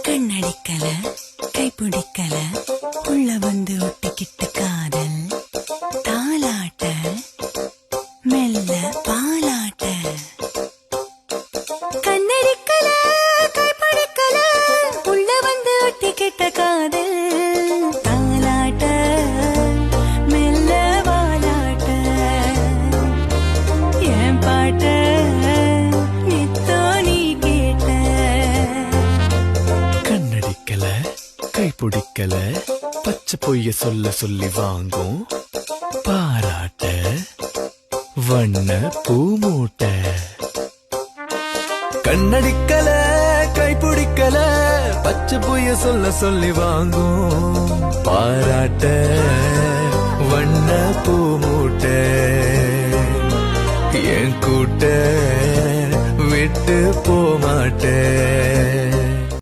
கண்ணடிக்கல கைப்பிடிக்கல உள்ள வந்து ஒட்டிக்கிட்டு காதல் தாலாட்ட மெல்ல பாலாட்ட கண்ணடிக்கல கைப்பிடிக்கல உள்ள வந்து ஒட்டிக்கிட்ட காதல் தாலாட்ட மெல்ல பாலாட்ட என் பாட்ட கைப்பிடிக்கல பச்சை பொய்ய சொல்ல சொல்லி வாங்கும் பாராட்ட வண்ண பூமூட்ட கண்ணடிக்கல கைப்பிடிக்கல பச்சை பொய்ய சொல்ல சொல்லி வாங்கும் பாராட்ட வண்ண பூமூட்ட என் கூட்ட விட்டு போமாட்ட